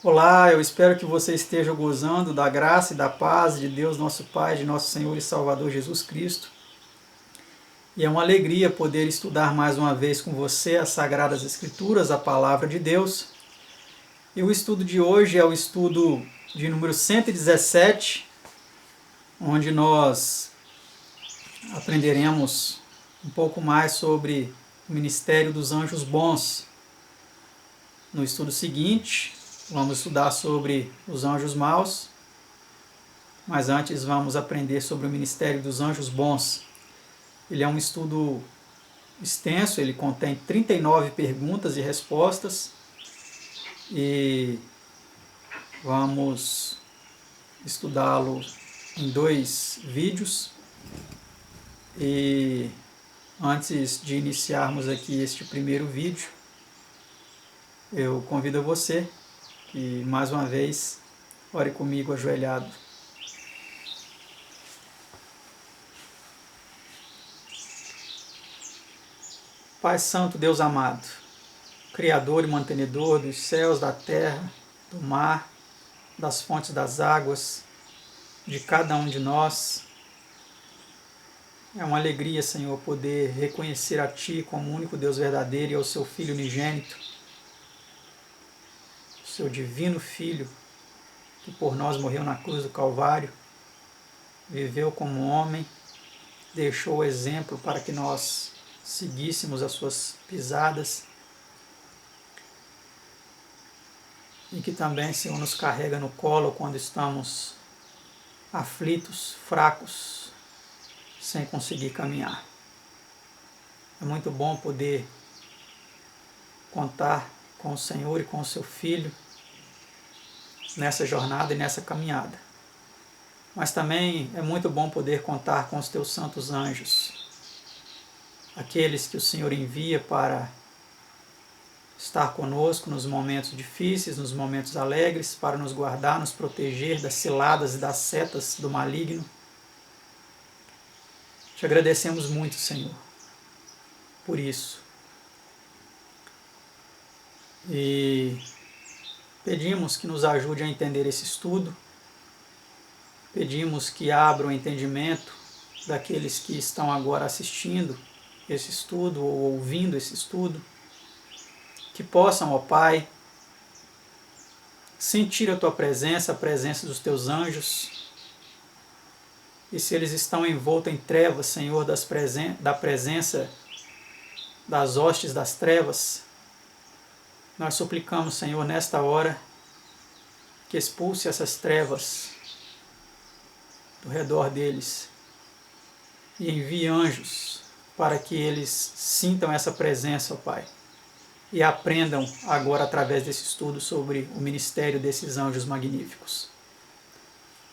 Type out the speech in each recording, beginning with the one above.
Olá, eu espero que você esteja gozando da graça e da paz de Deus, nosso Pai, de nosso Senhor e Salvador Jesus Cristo. E é uma alegria poder estudar mais uma vez com você as Sagradas Escrituras, a Palavra de Deus. E o estudo de hoje é o estudo de número 117, onde nós aprenderemos um pouco mais sobre o ministério dos anjos bons. No estudo seguinte, vamos estudar sobre os anjos maus, mas antes vamos aprender sobre o ministério dos anjos bons. Ele é um estudo extenso, ele contém 39 perguntas e respostas, e vamos estudá-lo em 2 vídeos. E antes de iniciarmos aqui este primeiro vídeo, eu convido você que mais uma vez ore comigo ajoelhado. Pai Santo, Deus amado, Criador e mantenedor dos céus, da terra, do mar, das fontes das águas, de cada um de nós, é uma alegria, Senhor, poder reconhecer a Ti como o único Deus verdadeiro e ao Seu Filho unigênito, o Seu divino Filho, que por nós morreu na cruz do Calvário, viveu como homem, deixou o exemplo para que nós seguíssemos as Suas pisadas, e que também, Senhor, nos carrega no colo quando estamos aflitos, fracos, sem conseguir caminhar. É muito bom poder contar com o Senhor e com o Seu Filho nessa jornada e nessa caminhada. Mas também é muito bom poder contar com os Teus santos anjos, aqueles que o Senhor envia para estar conosco nos momentos difíceis, nos momentos alegres, para nos guardar, nos proteger das ciladas e das setas do maligno. Te agradecemos muito, Senhor, por isso. E pedimos que nos ajude a entender esse estudo, pedimos que abra o entendimento daqueles que estão agora assistindo esse estudo ou ouvindo esse estudo, que possam, ó Pai, sentir a Tua presença, a presença dos Teus anjos, e se eles estão envoltos em trevas, Senhor, da presença das hostes das trevas, nós suplicamos, Senhor, nesta hora, que expulse essas trevas do redor deles e envie anjos para que eles sintam essa presença, ó Pai, e aprendam agora através desse estudo sobre o ministério desses anjos magníficos.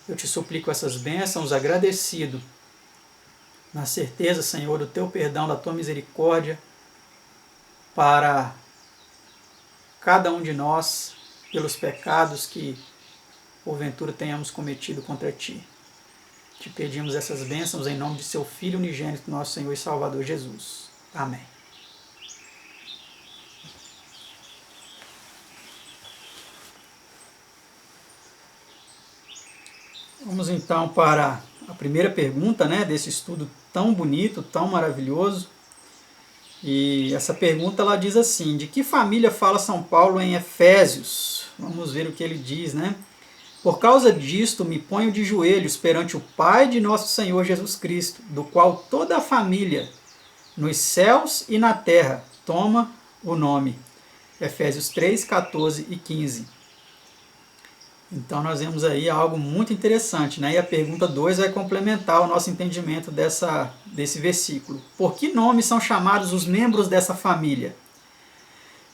Eu te suplico essas bênçãos, agradecido, na certeza, Senhor, do Teu perdão, da Tua misericórdia, para cada um de nós, pelos pecados que, porventura, tenhamos cometido contra Ti. Te pedimos essas bênçãos em nome de Seu Filho unigênito, nosso Senhor e Salvador Jesus. Amém. Vamos então para a primeira pergunta, desse estudo tão bonito, tão maravilhoso. E essa pergunta ela diz assim: de que família fala São Paulo em Efésios? Vamos ver o que ele diz, Por causa disto me ponho de joelhos perante o Pai de nosso Senhor Jesus Cristo, do qual toda a família, nos céus e na terra, toma o nome. Efésios 3, 14 e 15. Então nós vemos aí algo muito interessante, E a pergunta 2 vai complementar o nosso entendimento desse versículo. Por que nomes são chamados os membros dessa família?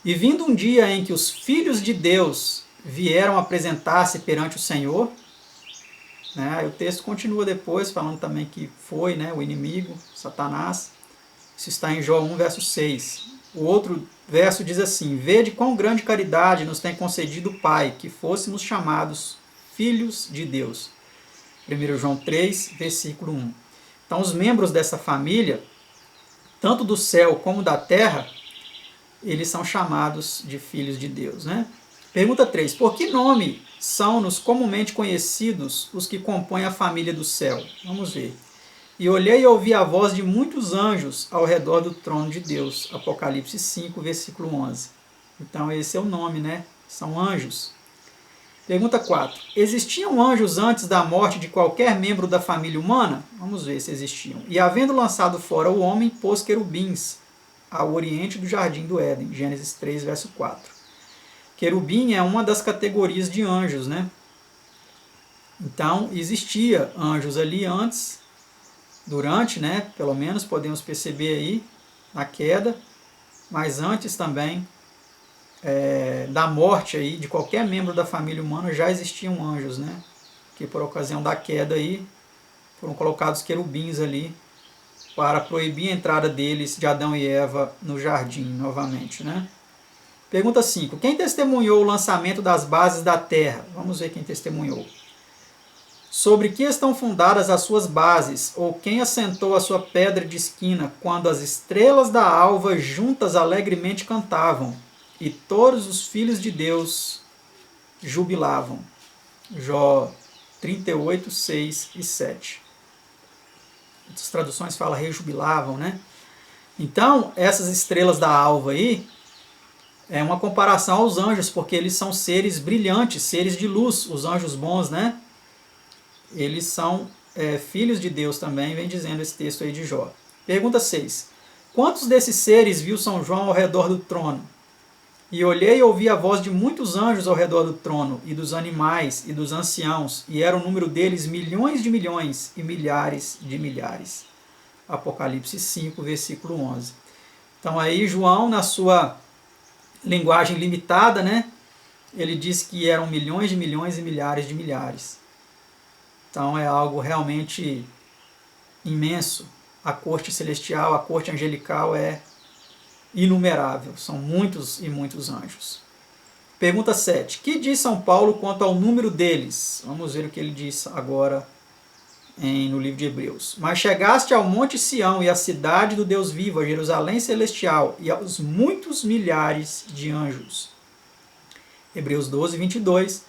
E vindo um dia em que os filhos de Deus vieram apresentar-se perante o Senhor, o texto continua depois falando também que foi o inimigo, Satanás. Isso está em Jó 1, verso 6. O outro verso diz assim: vede quão grande caridade nos tem concedido o Pai, que fôssemos chamados filhos de Deus. 1 João 3, versículo 1. Então os membros dessa família, tanto do céu como da terra, eles são chamados de filhos de Deus, Pergunta 3. Por que nome são-nos comumente conhecidos os que compõem a família do céu? Vamos ver. E olhei e ouvi a voz de muitos anjos ao redor do trono de Deus. Apocalipse 5, versículo 11. Então esse é o nome, né? São anjos. Pergunta 4. Existiam anjos antes da morte de qualquer membro da família humana? Vamos ver se existiam. E havendo lançado fora o homem, pôs querubins ao oriente do jardim do Éden. Gênesis 3, verso 4. Querubim é uma das categorias de anjos, né? Então, existia anjos ali antes, durante, né? Pelo menos podemos perceber aí a queda, mas antes também da morte aí de qualquer membro da família humana já existiam anjos, né? Que por ocasião da queda aí foram colocados querubins ali para proibir a entrada deles, de Adão e Eva, no jardim novamente, né? Pergunta 5. Quem testemunhou o lançamento das bases da terra? Vamos ver quem testemunhou. Sobre que estão fundadas as suas bases, ou quem assentou a sua pedra de esquina, quando as estrelas da alva juntas alegremente cantavam, e todos os filhos de Deus jubilavam. Jó 38, 6 e 7. As traduções falam rejubilavam, né? Então, essas estrelas da alva aí, é uma comparação aos anjos, porque eles são seres brilhantes, seres de luz, os anjos bons, né? Eles são filhos de Deus também, vem dizendo esse texto aí de Jó. Pergunta 6. Quantos desses seres viu São João ao redor do trono? E olhei e ouvi a voz de muitos anjos ao redor do trono, e dos animais, e dos anciãos, e era o número deles milhões de milhões, e milhares de milhares. Apocalipse 5, versículo 11. Então aí João, na sua linguagem limitada, né, ele diz que eram milhões de milhões e milhares de milhares. Então é algo realmente imenso. A corte celestial, a corte angelical é inumerável. São muitos e muitos anjos. Pergunta 7. Que diz São Paulo quanto ao número deles? Vamos ver o que ele diz agora no livro de Hebreus. Mas chegaste ao monte Sião e à cidade do Deus vivo, a Jerusalém celestial, e aos muitos milhares de anjos. Hebreus 12, 22.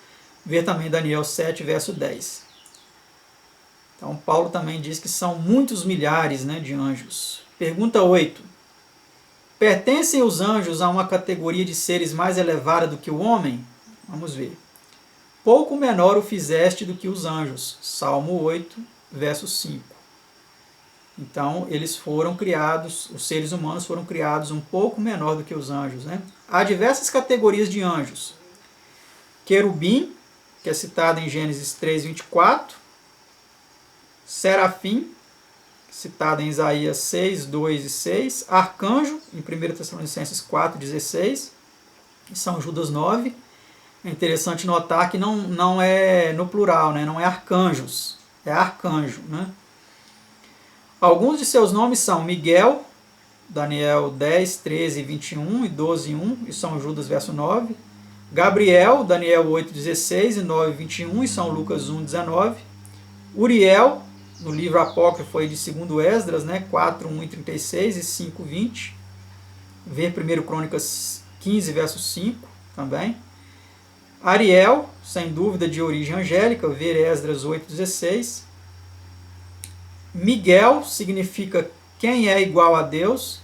Ver também Daniel 7, verso 10. Então Paulo também diz que são muitos milhares, né, de anjos. Pergunta 8. Pertencem os anjos a uma categoria de seres mais elevada do que o homem? Vamos ver. Pouco menor o fizeste do que os anjos. Salmo 8, verso 5. Então, eles foram criados, os seres humanos foram criados um pouco menor do que os anjos, né? Há diversas categorias de anjos. Querubim, que é citado em Gênesis 3, 24. Serafim, citado em Isaías 6, 2 e 6. Arcanjo, em 1 Tessalonicenses 4, 16. E São Judas 9. É interessante notar que não é no plural, né? Não é arcanjos, é arcanjo, né? Alguns de seus nomes são Miguel, Daniel 10, 13, 21 e 12, 1, e São Judas, verso 9. Gabriel, Daniel 8, 16 e 9, 21, e São Lucas 1, 19. Uriel, no livro apócrifo aí de 2 Esdras, né, 4, 1 e 36 e 5, 20. Ver 1 Crônicas 15, verso 5 também. Ariel, sem dúvida de origem angélica, ver Esdras 8, 16. Miguel significa quem é igual a Deus,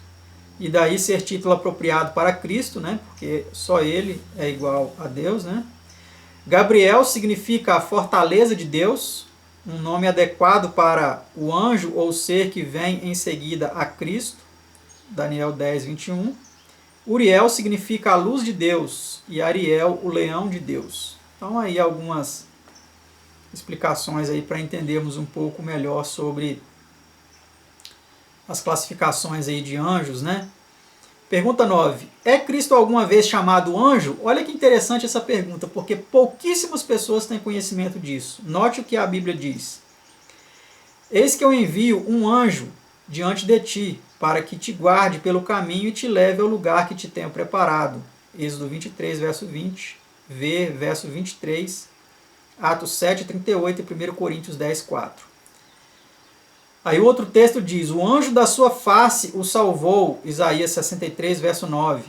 e daí ser título apropriado para Cristo, né, porque só ele é igual a Deus, né. Gabriel significa a fortaleza de Deus, um nome adequado para o anjo ou ser que vem em seguida a Cristo, Daniel 10, 21. Uriel significa a luz de Deus e Ariel, o leão de Deus. Então aí algumas explicações aí para entendermos um pouco melhor sobre as classificações aí de anjos, né? Pergunta 9. É Cristo alguma vez chamado anjo? Olha que interessante essa pergunta, porque pouquíssimas pessoas têm conhecimento disso. Note o que a Bíblia diz. Eis que eu envio um anjo diante de ti, para que te guarde pelo caminho e te leve ao lugar que te tenho preparado. Êxodo 23, verso 20. Ver, verso 23. Atos 7, 38 e 1 Coríntios 10, 4. Aí o outro texto diz, o anjo da sua face o salvou, Isaías 63, verso 9.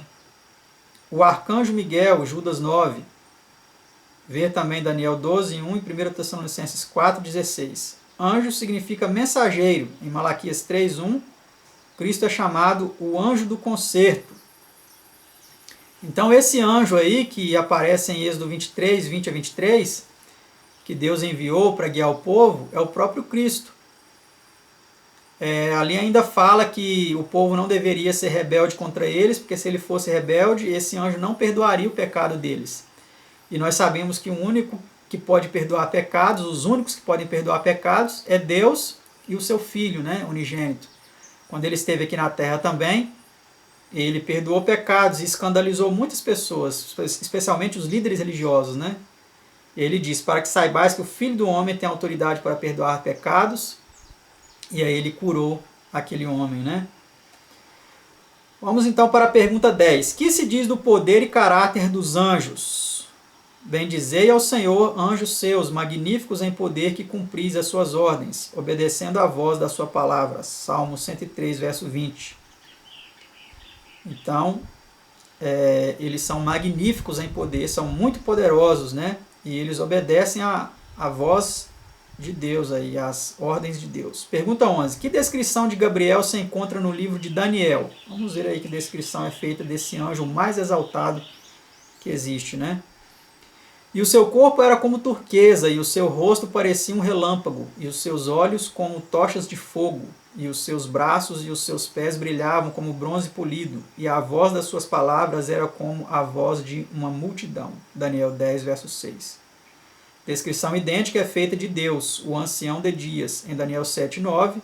O arcanjo Miguel, Judas 9. Ver também Daniel 12, 1 e 1 Tessalonicenses 4, 16. Anjo significa mensageiro. Em Malaquias 3, 1, Cristo é chamado o anjo do concerto. Então esse anjo aí que aparece em Êxodo 23, 20 a 23, que Deus enviou para guiar o povo, é o próprio Cristo. Ali ainda fala que o povo não deveria ser rebelde contra eles, porque se ele fosse rebelde, esse anjo não perdoaria o pecado deles. E nós sabemos que o único que pode perdoar pecados, os únicos que podem perdoar pecados, é Deus e o seu Filho, né, unigênito. Quando ele esteve aqui na terra também, ele perdoou pecados e escandalizou muitas pessoas, especialmente os líderes religiosos, né? Ele diz, para que saibais que o Filho do Homem tem autoridade para perdoar pecados, e aí ele curou aquele homem, né? Vamos então para a pergunta 10. Que se diz do poder e caráter dos anjos? Bendizei ao Senhor, anjos seus, magníficos em poder, que cumpris as suas ordens, obedecendo à voz da sua palavra. Salmo 103, verso 20. Então, eles são magníficos em poder, são muito poderosos, né? E eles obedecem à voz de Deus, aí, às ordens de Deus. Pergunta 11. Que descrição de Gabriel se encontra no livro de Daniel? Vamos ver aí que descrição é feita desse anjo mais exaltado que existe, né? E o seu corpo era como turquesa, e o seu rosto parecia um relâmpago, e os seus olhos como tochas de fogo, e os seus braços e os seus pés brilhavam como bronze polido, e a voz das suas palavras era como a voz de uma multidão. Daniel 10, verso 6. Descrição idêntica é feita de Deus, o ancião de dias, em Daniel 7, 9,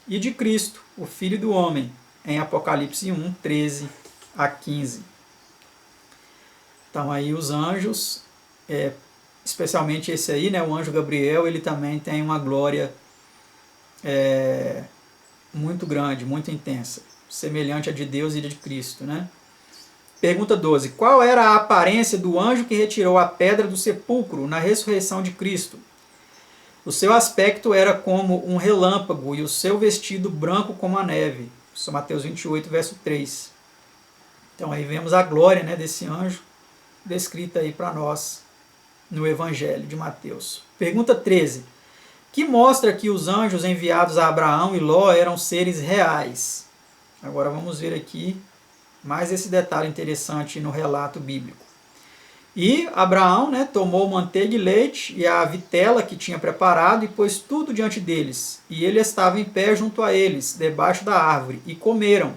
e de Cristo, o Filho do Homem, em Apocalipse 1, 13 a 15. Então aí os anjos, especialmente esse aí, né, o anjo Gabriel, ele também tem uma glória muito grande, muito intensa, semelhante à de Deus e de Cristo, né? Pergunta 12. Qual era a aparência do anjo que retirou a pedra do sepulcro na ressurreição de Cristo? O seu aspecto era como um relâmpago e o seu vestido branco como a neve. Isso é Mateus 28, verso 3. Então aí vemos a glória, né, desse anjo descrita aí para nós no Evangelho de Mateus. Pergunta 13. Que mostra que os anjos enviados a Abraão e Ló eram seres reais? Agora vamos ver aqui mais esse detalhe interessante no relato bíblico. E Abraão, né, tomou manteiga e leite e a vitela que tinha preparado e pôs tudo diante deles. E ele estava em pé junto a eles, debaixo da árvore, e comeram.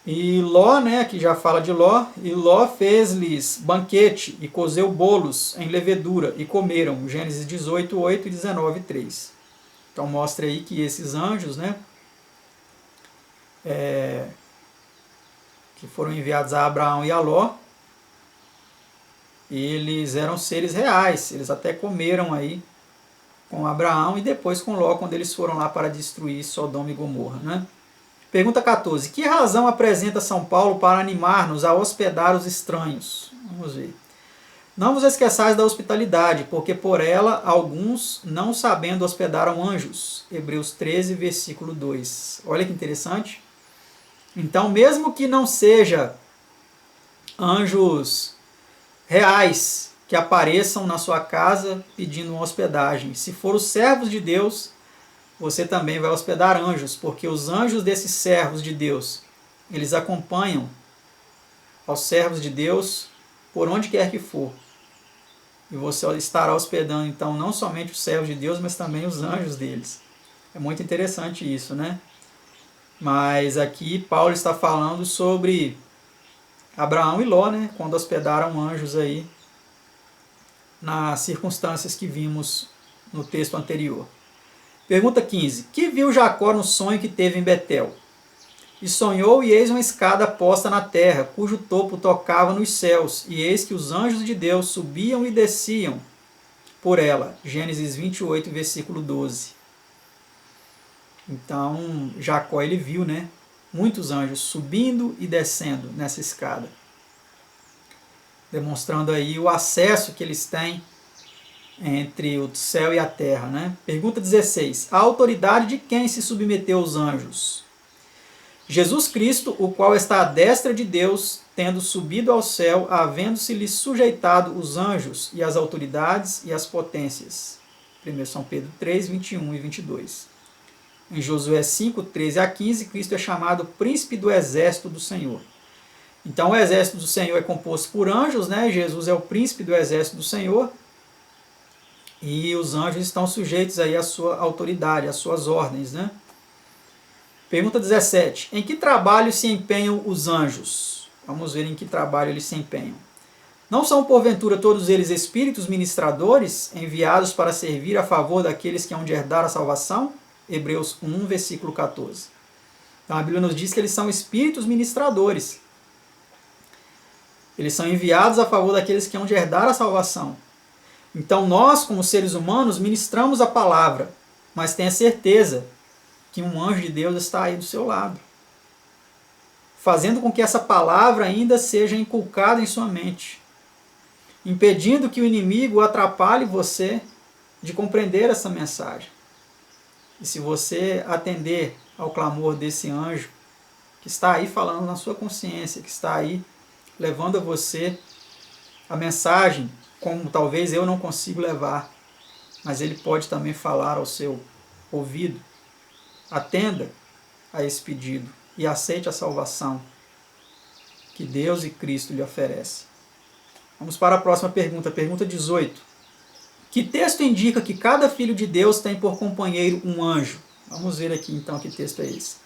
E Ló, né, aqui já fala de Ló, e Ló fez-lhes banquete e cozeu bolos em levedura e comeram. Gênesis 18, 8 e 19, 3. Então mostra aí que esses anjos, né, que foram enviados a Abraão e a Ló, eles eram seres reais, eles até comeram aí com Abraão e depois com Ló, quando eles foram lá para destruir Sodoma e Gomorra, né? Pergunta 14. Que razão apresenta São Paulo para animar-nos a hospedar os estranhos? Vamos ver. Não vos esqueçais da hospitalidade, porque por ela alguns, não sabendo, hospedaram anjos. Hebreus 13, versículo 2. Olha que interessante. Então, mesmo que não seja anjos reais que apareçam na sua casa pedindo uma hospedagem, se for os servos de Deus, você também vai hospedar anjos, porque os anjos desses servos de Deus, eles acompanham aos servos de Deus por onde quer que for. E você estará hospedando, então, não somente os servos de Deus, mas também os anjos deles. É muito interessante isso, né? Mas aqui Paulo está falando sobre Abraão e Ló, né? Quando hospedaram anjos aí, nas circunstâncias que vimos no texto anterior. Pergunta 15. Que viu Jacó no sonho que teve em Betel? E sonhou, e eis uma escada posta na terra, cujo topo tocava nos céus, e eis que os anjos de Deus subiam e desciam por ela. Gênesis 28, versículo 12. Então, Jacó, ele viu, né, muitos anjos subindo e descendo nessa escada, demonstrando aí o acesso que eles têm entre o céu e a terra, né? Pergunta 16. A autoridade de quem se submeteu os anjos? Jesus Cristo, o qual está à destra de Deus, tendo subido ao céu, havendo-se-lhe sujeitado os anjos e as autoridades e as potências. 1 São Pedro 3, 21 e 22. Em Josué 5, 13 a 15, Cristo é chamado príncipe do exército do Senhor. Então o exército do Senhor é composto por anjos, né? Jesus é o príncipe do exército do Senhor, e os anjos estão sujeitos aí à sua autoridade, às suas ordens, né? Pergunta 17. Em que trabalho se empenham os anjos? Vamos ver em que trabalho eles se empenham. Não são, porventura, todos eles espíritos ministradores, enviados para servir a favor daqueles que hão de herdar a salvação? Hebreus 1, versículo 14. Então a Bíblia nos diz que eles são espíritos ministradores. Eles são enviados a favor daqueles que hão de herdar a salvação. Então nós, como seres humanos, ministramos a palavra, mas tenha certeza que um anjo de Deus está aí do seu lado, fazendo com que essa palavra ainda seja inculcada em sua mente, impedindo que o inimigo atrapalhe você de compreender essa mensagem. E se você atender ao clamor desse anjo, que está aí falando na sua consciência, que está aí levando a você a mensagem, como talvez eu não consiga levar, mas ele pode também falar ao seu ouvido, atenda a esse pedido e aceite a salvação que Deus e Cristo lhe oferecem. Vamos para a próxima pergunta, pergunta 18. Que texto indica que cada filho de Deus tem por companheiro um anjo? Vamos ver aqui então que texto é esse.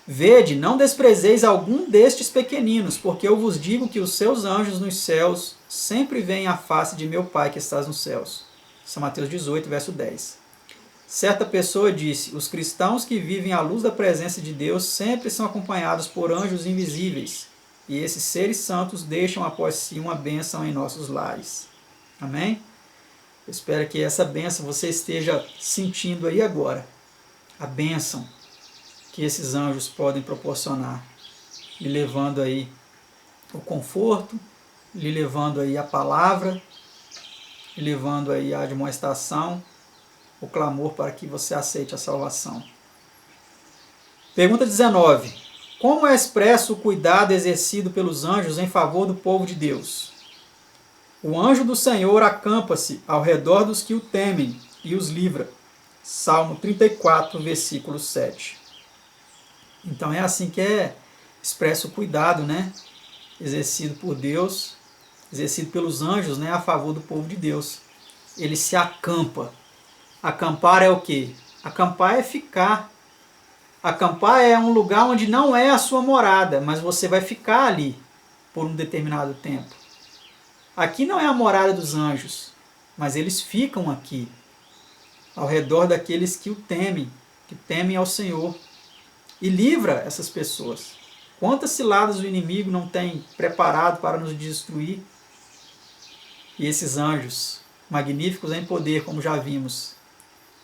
Vede, não desprezeis algum destes pequeninos, porque eu vos digo que os seus anjos nos céus sempre veem a face de meu Pai que estás nos céus. São Mateus 18, verso 10. Certa pessoa disse, os cristãos que vivem à luz da presença de Deus sempre são acompanhados por anjos invisíveis, e esses seres santos deixam após si uma bênção em nossos lares. Amém? Eu espero que essa bênção você esteja sentindo aí agora. A bênção que esses anjos podem proporcionar, lhe levando aí o conforto, lhe levando aí a palavra, lhe levando aí a admoestação, o clamor para que você aceite a salvação. Pergunta 19. Como é expresso o cuidado exercido pelos anjos em favor do povo de Deus? O anjo do Senhor acampa-se ao redor dos que o temem e os livra. Salmo 34, versículo 7. Então é assim que é expresso o cuidado, né? Exercido por Deus, exercido pelos anjos, né? A favor do povo de Deus. Ele se acampa. Acampar é o quê? Acampar é ficar. Acampar é um lugar onde não é a sua morada, mas você vai ficar ali por um determinado tempo. Aqui não é a morada dos anjos, mas eles ficam aqui, ao redor daqueles que o temem, que temem ao Senhor, e livra essas pessoas. Quantas ciladas o inimigo não tem preparado para nos destruir? E esses anjos, magníficos em poder, como já vimos,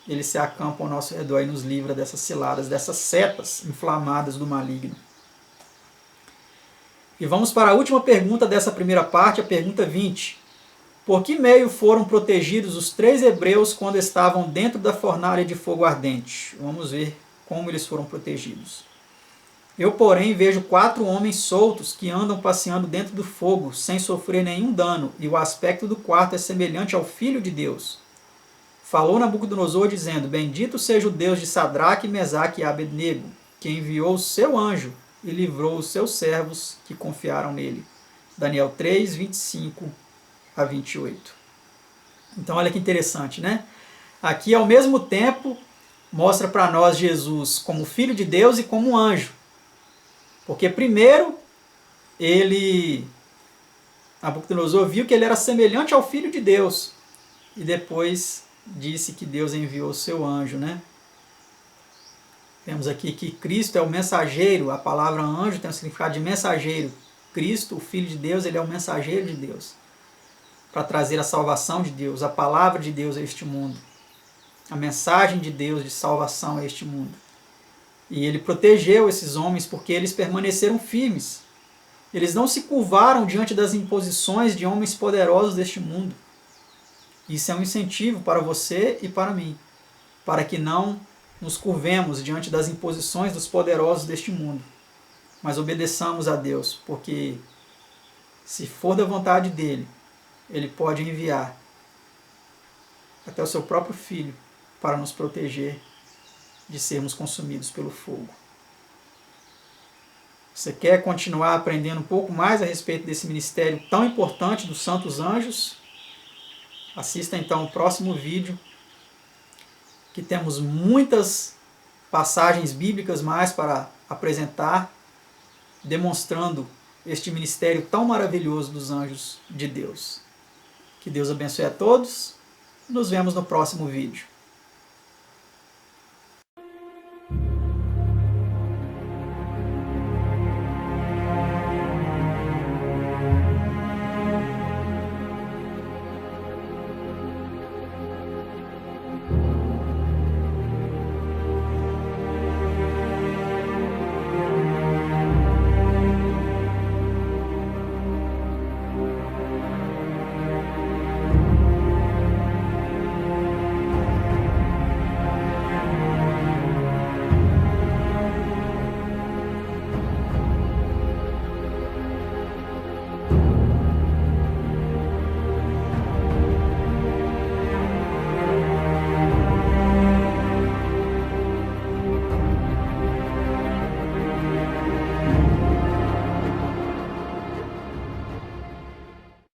eles se acampam ao nosso redor e nos livra dessas ciladas, dessas setas inflamadas do maligno. E vamos para a última pergunta dessa primeira parte, a pergunta 20. Por que meio foram protegidos os 3 hebreus quando estavam dentro da fornalha de fogo ardente? Vamos ver como eles foram protegidos. Eu, porém, vejo 4 homens soltos que andam passeando dentro do fogo, sem sofrer nenhum dano, e o aspecto do quarto é semelhante ao Filho de Deus. Falou Nabucodonosor, dizendo, bendito seja o Deus de Sadraque, Mesaque e Abednego, que enviou o seu anjo e livrou os seus servos que confiaram nele. Daniel 3, 25 a 28. Então olha que interessante, né? Aqui ao mesmo tempo mostra para nós Jesus como Filho de Deus e como anjo. Porque primeiro Nabucodonosor viu que ele era semelhante ao Filho de Deus. E depois disse que Deus enviou o seu anjo, né? Vemos aqui que Cristo é o mensageiro, a palavra anjo tem o significado de mensageiro. Cristo, o Filho de Deus, ele é o mensageiro de Deus, para trazer a salvação de Deus, a palavra de Deus a este mundo, a mensagem de Deus de salvação a este mundo. E ele protegeu esses homens porque eles permaneceram firmes. Eles não se curvaram diante das imposições de homens poderosos deste mundo. Isso é um incentivo para você e para mim, para que não nos curvemos diante das imposições dos poderosos deste mundo, mas obedeçamos a Deus, porque se for da vontade dele, ele pode enviar até o seu próprio Filho para nos proteger de sermos consumidos pelo fogo. Você quer continuar aprendendo um pouco mais a respeito desse ministério tão importante dos santos anjos? Assista então o próximo vídeo, que temos muitas passagens bíblicas mais para apresentar, demonstrando este ministério tão maravilhoso dos anjos de Deus. Que Deus abençoe a todos. Nos vemos no próximo vídeo.